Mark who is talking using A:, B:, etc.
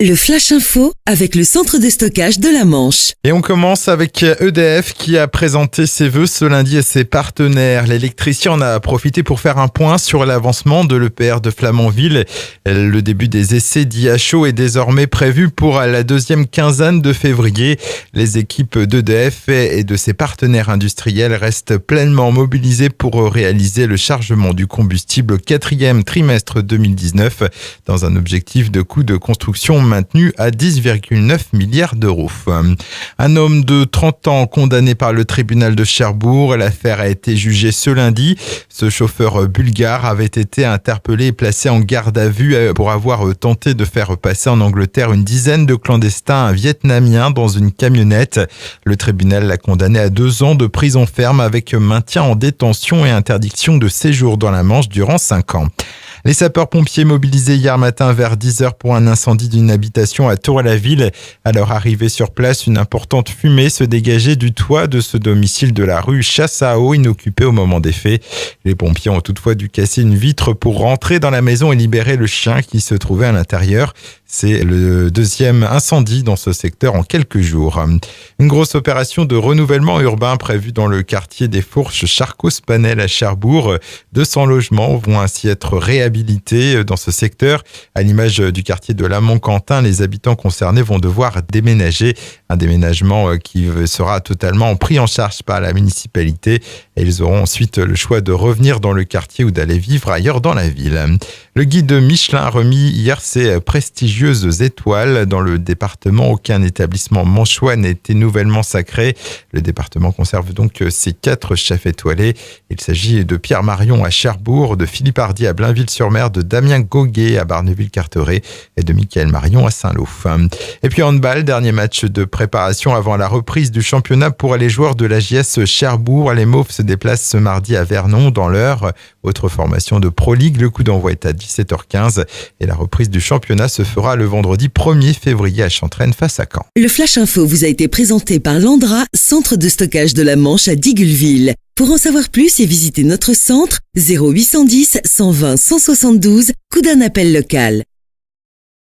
A: Le Flash Info avec le centre de stockage de la Manche.
B: Et on commence avec EDF qui a présenté ses vœux ce lundi à ses partenaires. L'électricien en a profité pour faire un point sur l'avancement de l'EPR de Flamanville. Le début des essais d'IHO est désormais prévu pour la deuxième quinzaine de février. Les équipes d'EDF et de ses partenaires industriels restent pleinement mobilisées pour réaliser le chargement du combustible au quatrième trimestre 2019 dans un objectif de coût de construction maintenu à 10,9 milliards d'euros. Un homme de 30 ans condamné par le tribunal de Cherbourg. L'affaire a été jugée ce lundi. Ce chauffeur bulgare avait été interpellé et placé en garde à vue pour avoir tenté de faire passer en Angleterre une dizaine de clandestins vietnamiens dans une camionnette. Le tribunal l'a condamné à 2 ans de prison ferme avec maintien en détention et interdiction de séjour dans la Manche durant 5 ans. Les sapeurs-pompiers mobilisés hier matin vers 10h pour un incendie d'une habitation à Tour-à-la-Ville. À leur arrivée sur place, une importante fumée se dégageait du toit de ce domicile de la rue Chasse-à-Eau, inoccupé au moment des faits. Les pompiers ont toutefois dû casser une vitre pour rentrer dans la maison et libérer le chien qui se trouvait à l'intérieur. C'est le deuxième incendie dans ce secteur en quelques jours. Une grosse opération de renouvellement urbain prévue dans le quartier des Fourches Charcos-Panel à Cherbourg. 200 logements vont ainsi être réhabilités dans ce secteur. À l'image du quartier de Lamont-Quentin, les habitants concernés vont devoir déménager. Un déménagement qui sera totalement pris en charge par la municipalité. Et ils auront ensuite le choix de revenir dans le quartier ou d'aller vivre ailleurs dans la ville. Le guide Michelin a remis hier ses prestigieuses étoiles dans le département. Aucun établissement manchois n'a été nouvellement sacré. Le département conserve donc ses 4 chefs étoilés. Il s'agit de Pierre Marion à Cherbourg, de Philippe Hardy à Blainville-sur-Mer, de Damien Goguet à Barneville-Carteret et de Michael Marion à Saint-Lô. Et puis handball, dernier match de préparation avant la reprise du championnat pour les joueurs de la JS Cherbourg. Les Mauves se déplacent ce mardi à Vernon dans l'Eure. Autre formation de Pro League, le coup d'envoi est à 17h15 et la reprise du championnat se fera le vendredi 1er février à Chantraine face à Caen.
A: Le Flash Info vous a été présenté par Landra, centre de stockage de la Manche à Digulville. Pour en savoir plus et visiter notre centre, 0810 120 172, coup d'un appel local.